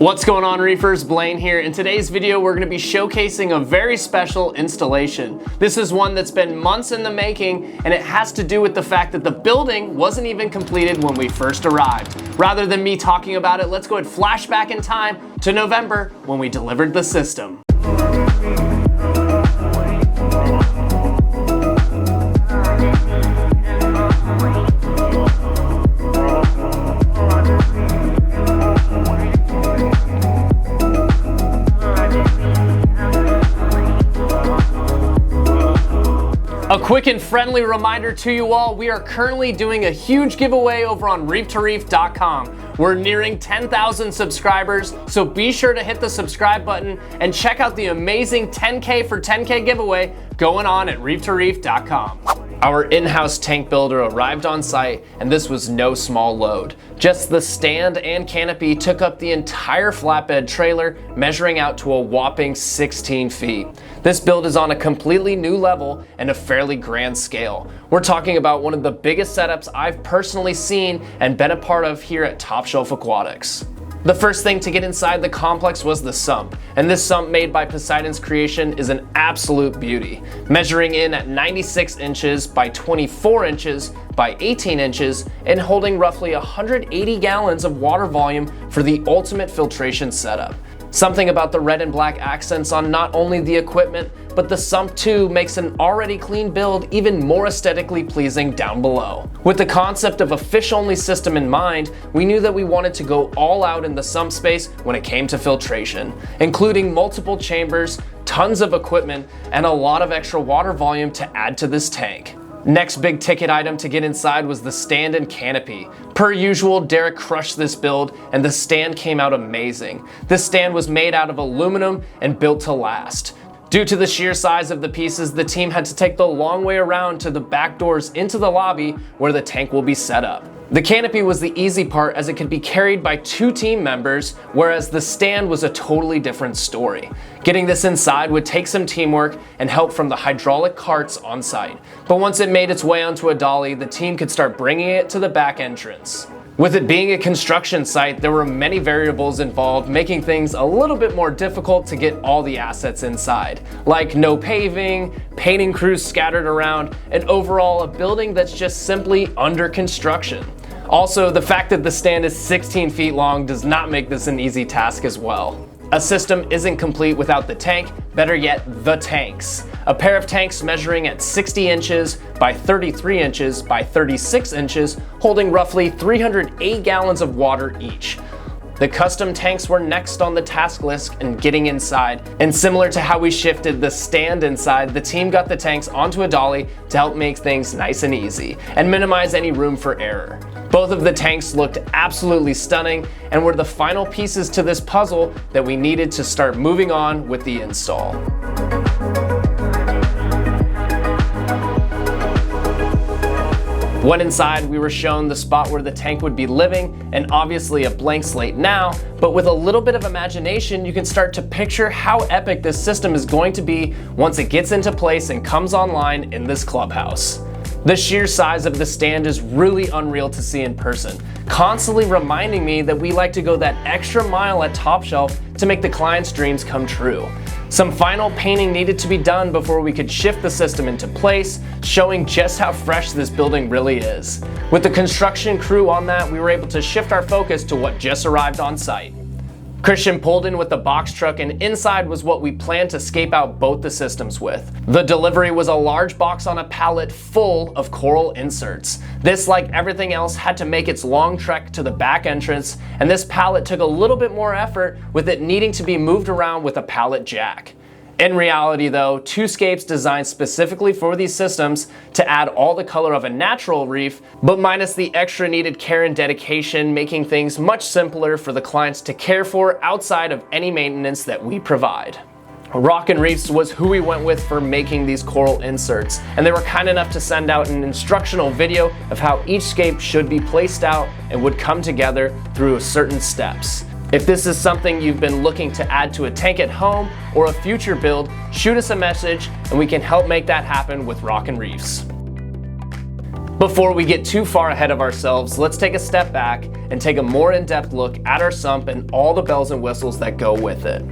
What's going on, reefers? Blaine here. In today's video, we're going to be showcasing a very special installation. This is one that's been months in the making, and it has to do with the fact that the building wasn't even completed when we first arrived. Rather than me talking about it, let's go ahead and flash back in time to November when we delivered the system. A quick and friendly reminder to you all, we are currently doing a huge giveaway over on reef2reef.com. We're nearing 10,000 subscribers, so be sure to hit the subscribe button and check out the amazing 10K for 10K giveaway going on at reef2reef.com. Our in-house tank builder arrived on site, and this was no small load. Just the stand and canopy took up the entire flatbed trailer, measuring out to a whopping 16 feet. This build is on a completely new level and a fairly grand scale. We're talking about one of the biggest setups I've personally seen and been a part of here at Top Shelf Aquatics. The first thing to get inside the complex was the sump, and this sump made by Poseidon's Creation is an absolute beauty, measuring in at 96 inches by 24 inches by 18 inches and holding roughly 180 gallons of water volume for the ultimate filtration setup. Something about the red and black accents on not only the equipment, but the sump too makes an already clean build even more aesthetically pleasing down below. With the concept of a fish-only system in mind, we knew that we wanted to go all out in the sump space when it came to filtration, including multiple chambers, tons of equipment, and a lot of extra water volume to add to this tank. Next big ticket item to get inside was the stand and canopy. Per usual, Derek crushed this build and the stand came out amazing. This stand was made out of aluminum and built to last. Due to the sheer size of the pieces, the team had to take the long way around to the back doors into the lobby where the tank will be set up. The canopy was the easy part as it could be carried by 2 team members, whereas the stand was a totally different story. Getting this inside would take some teamwork and help from the hydraulic carts on site. But once it made its way onto a dolly, the team could start bringing it to the back entrance. With it being a construction site, there were many variables involved, making things a little bit more difficult to get all the assets inside, like no paving, painting crews scattered around, and overall a building that's just simply under construction. Also, the fact that the stand is 16 feet long does not make this an easy task as well. A system isn't complete without the tank, better yet, the tanks. A pair of tanks measuring at 60 inches by 33 inches by 36 inches, holding roughly 308 gallons of water each. The custom tanks were next on the task list and getting inside, and similar to how we shifted the stand inside, the team got the tanks onto a dolly to help make things nice and easy and minimize any room for error. Both of the tanks looked absolutely stunning and were the final pieces to this puzzle that we needed to start moving on with the install. When inside, we were shown the spot where the tank would be living, and obviously a blank slate now, but with a little bit of imagination, you can start to picture how epic this system is going to be once it gets into place and comes online in this clubhouse. The sheer size of the stand is really unreal to see in person, constantly reminding me that we like to go that extra mile at Top Shelf to make the client's dreams come true. Some final painting needed to be done before we could shift the system into place, showing just how fresh this building really is. With the construction crew on that, we were able to shift our focus to what just arrived on site. Christian pulled in with the box truck, and inside was what we planned to scape out both the systems with. The delivery was a large box on a pallet full of coral inserts. This, like everything else, had to make its long trek to the back entrance, and this pallet took a little bit more effort with it needing to be moved around with a pallet jack. In reality though, 2 scapes designed specifically for these systems to add all the color of a natural reef, but minus the extra needed care and dedication, making things much simpler for the clients to care for outside of any maintenance that we provide. Rockin' Reefs was who we went with for making these coral inserts, and they were kind enough to send out an instructional video of how each scape should be placed out and would come together through certain steps. If this is something you've been looking to add to a tank at home or a future build, shoot us a message and we can help make that happen with Rockin' Reefs. Before we get too far ahead of ourselves, let's take a step back and take a more in-depth look at our sump and all the bells and whistles that go with it.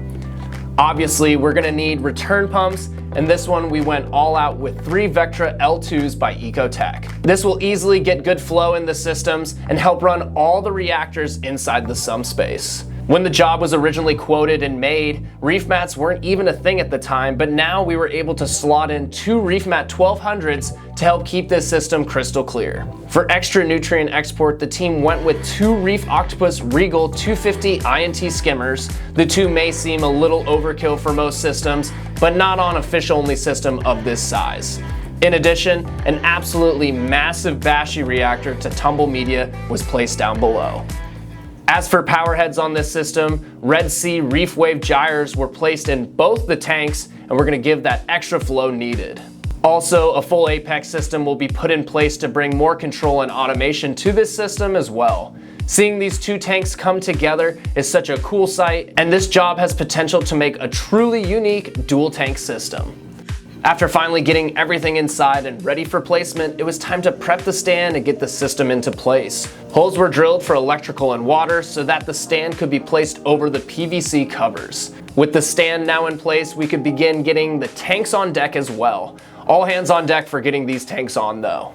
Obviously, we're gonna need return pumps, and this one we went all out with 3 Vectra L2s by Ecotech. This will easily get good flow in the systems and help run all the reactors inside the sump space. When the job was originally quoted and made, reef mats weren't even a thing at the time, but now we were able to slot in 2 reef mat 1200s to help keep this system crystal clear. For extra nutrient export, the team went with 2 Reef Octopus Regal 250 INT skimmers. The 2 may seem a little overkill for most systems, but not on a fish-only system of this size. In addition, an absolutely massive Bashy reactor to tumble media was placed down below. As for power heads on this system, Red Sea Reef Wave gyres were placed in both the tanks, and we're gonna give that extra flow needed. Also, a full Apex system will be put in place to bring more control and automation to this system as well. Seeing these 2 tanks come together is such a cool sight, and this job has potential to make a truly unique dual tank system. After finally getting everything inside and ready for placement, it was time to prep the stand and get the system into place. Holes were drilled for electrical and water so that the stand could be placed over the PVC covers. With the stand now in place, we could begin getting the tanks on deck as well. All hands on deck for getting these tanks on though.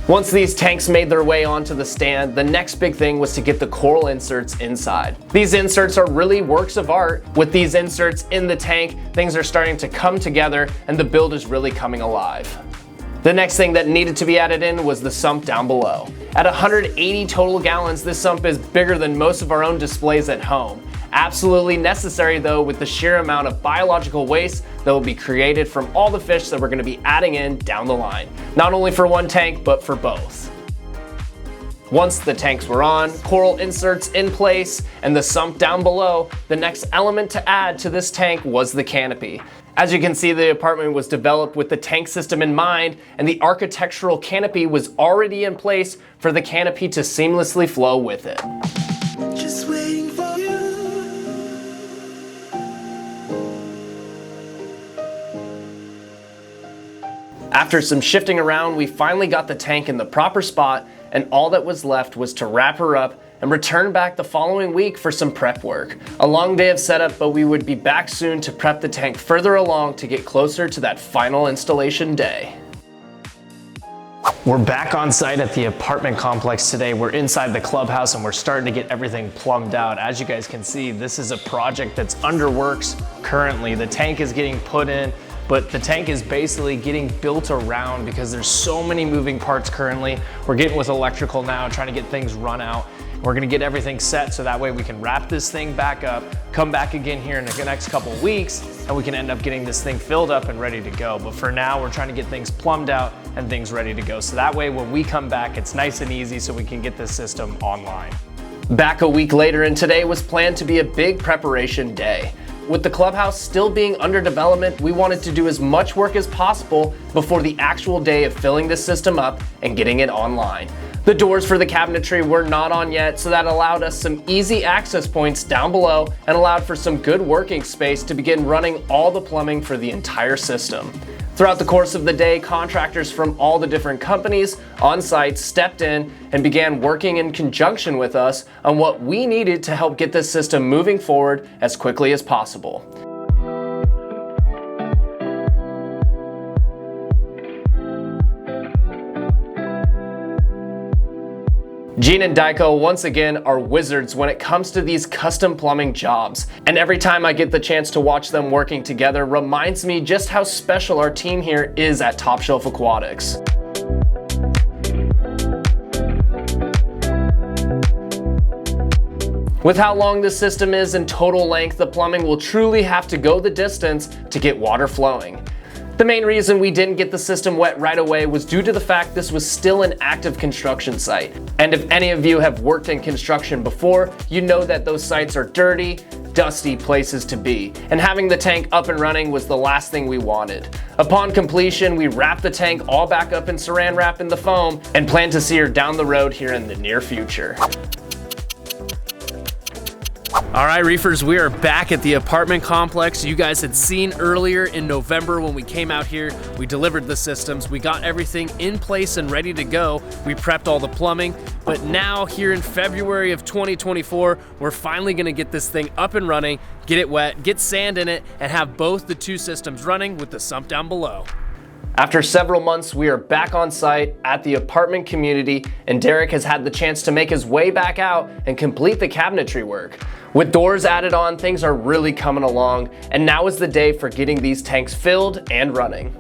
Once these tanks made their way onto the stand, the next big thing was to get the coral inserts inside. These inserts are really works of art. With these inserts in the tank, things are starting to come together and the build is really coming alive. The next thing that needed to be added in was the sump down below. At 180 total gallons, this sump is bigger than most of our own displays at home. Absolutely necessary though, with the sheer amount of biological waste that will be created from all the fish that we're going to be adding in down the line. Not only for one tank, but for both. Once the tanks were on, coral inserts in place, and the sump down below, the next element to add to this tank was the canopy. As you can see, the apartment was developed with the tank system in mind, and the architectural canopy was already in place for the canopy to seamlessly flow with it. Just waiting for you. After some shifting around, we finally got the tank in the proper spot, and all that was left was to wrap her up and return back the following week for some prep work. A long day of setup, but we would be back soon to prep the tank further along to get closer to that final installation day. We're back on site at the apartment complex today. We're inside the clubhouse and we're starting to get everything plumbed out. As you guys can see, this is a project that's under works currently. The tank is getting put in, but the tank is basically getting built around because there's so many moving parts currently. We're getting with electrical now, trying to get things run out. We're gonna get everything set so that way we can wrap this thing back up, come back again here in the next couple of weeks, and we can end up getting this thing filled up and ready to go. But for now, we're trying to get things plumbed out and things ready to go. So that way when we come back, it's nice and easy so we can get this system online. Back a week later, and today was planned to be a big preparation day. With the clubhouse still being under development, we wanted to do as much work as possible before the actual day of filling this system up and getting it online. The doors for the cabinetry were not on yet, so that allowed us some easy access points down below and allowed for some good working space to begin running all the plumbing for the entire system. Throughout the course of the day, contractors from all the different companies on site stepped in and began working in conjunction with us on what we needed to help get this system moving forward as quickly as possible. Gene and Daiko once again are wizards when it comes to these custom plumbing jobs, and every time I get the chance to watch them working together reminds me just how special our team here is at Top Shelf Aquatics. With how long this system is in total length, the plumbing will truly have to go the distance to get water flowing. The main reason we didn't get the system wet right away was due to the fact this was still an active construction site. And if any of you have worked in construction before, you know that those sites are dirty, dusty places to be, and having the tank up and running was the last thing we wanted. Upon completion, we wrapped the tank all back up in saran wrap in the foam and plan to see her down the road here in the near future. All right, reefers, we are back at the apartment complex. You guys had seen earlier in November when we came out here, we delivered the systems, we got everything in place and ready to go. We prepped all the plumbing, but now here in February of 2024, we're finally gonna get this thing up and running, get it wet, get sand in it, and have both the two systems running with the sump down below. After several months, we are back on site at the apartment community, and Derek has had the chance to make his way back out and complete the cabinetry work. With doors added on, things are really coming along, and now is the day for getting these tanks filled and running.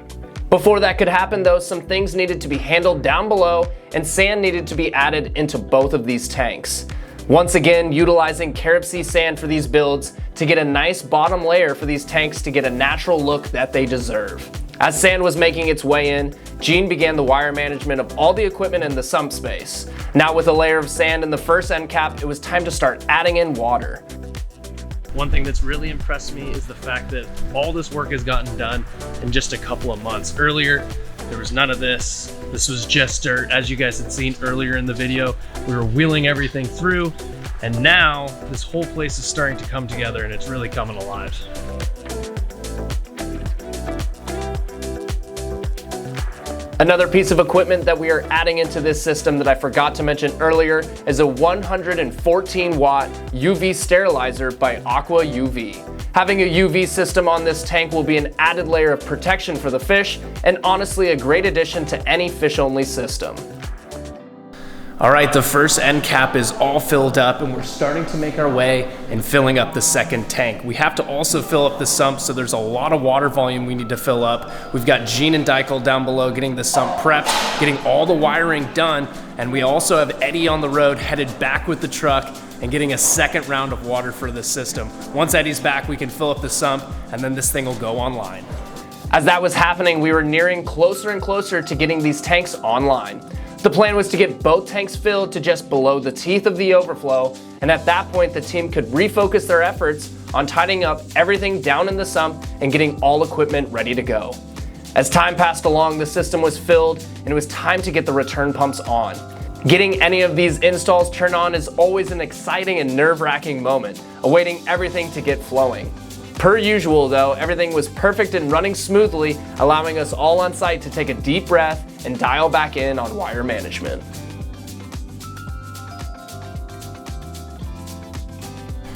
Before that could happen though, some things needed to be handled down below, and sand needed to be added into both of these tanks. Once again, utilizing Carob Sea sand for these builds to get a nice bottom layer for these tanks to get a natural look that they deserve. As sand was making its way in, Gene began the wire management of all the equipment in the sump space. Now with a layer of sand in the first end cap, it was time to start adding in water. One thing that's really impressed me is the fact that all this work has gotten done in just a couple of months. Earlier, there was none of this. This was just dirt. As you guys had seen earlier in the video, we were wheeling everything through, and now this whole place is starting to come together and it's really coming alive. Another piece of equipment that we are adding into this system that I forgot to mention earlier is a 114 watt UV sterilizer by Aqua UV. Having a UV system on this tank will be an added layer of protection for the fish, and honestly a great addition to any fish-only system. All right, the first end cap is all filled up and we're starting to make our way in filling up the second tank. We have to also fill up the sump, so there's a lot of water volume we need to fill up. We've got Gene and Dykel down below getting the sump prepped, getting all the wiring done, and we also have Eddie on the road headed back with the truck and getting a second round of water for this system. Once Eddie's back, we can fill up the sump and then this thing will go online. As that was happening, we were nearing closer and closer to getting these tanks online. The plan was to get both tanks filled to just below the teeth of the overflow, and at that point the team could refocus their efforts on tidying up everything down in the sump and getting all equipment ready to go. As time passed along, the system was filled and it was time to get the return pumps on. Getting any of these installs turned on is always an exciting and nerve-wracking moment, awaiting everything to get flowing. Per usual though, everything was perfect and running smoothly, allowing us all on site to take a deep breath and dial back in on wire management.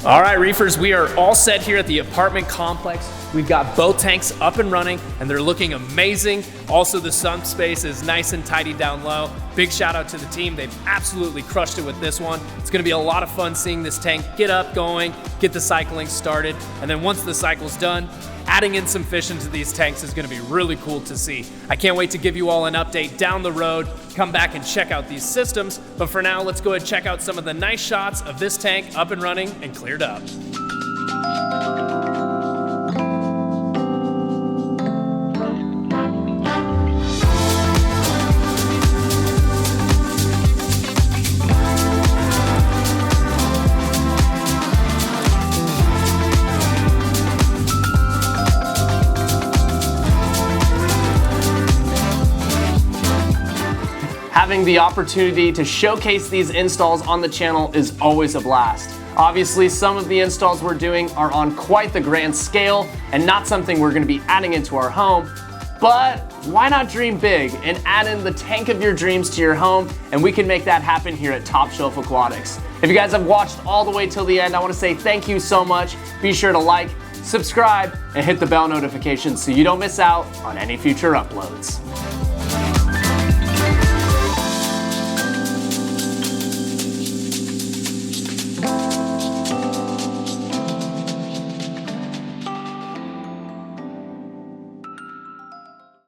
All right, reefers, we are all set here at the apartment complex. We've got both tanks up and running and they're looking amazing. Also, the sump space is nice and tidy down low. Big shout out to the team. They've absolutely crushed it with this one. It's gonna be a lot of fun seeing this tank get up going, get the cycling started, and then once the cycle's done, adding in some fish into these tanks is gonna be really cool to see. I can't wait to give you all an update down the road, come back and check out these systems, but for now, let's go ahead and check out some of the nice shots of this tank up and running and cleared up. Having the opportunity to showcase these installs on the channel is always a blast. Obviously, some of the installs we're doing are on quite the grand scale and not something we're gonna be adding into our home, but why not dream big and add in the tank of your dreams to your home, and we can make that happen here at Top Shelf Aquatics. If you guys have watched all the way till the end, I wanna say thank you so much. Be sure to like, subscribe, and hit the bell notification so you don't miss out on any future uploads.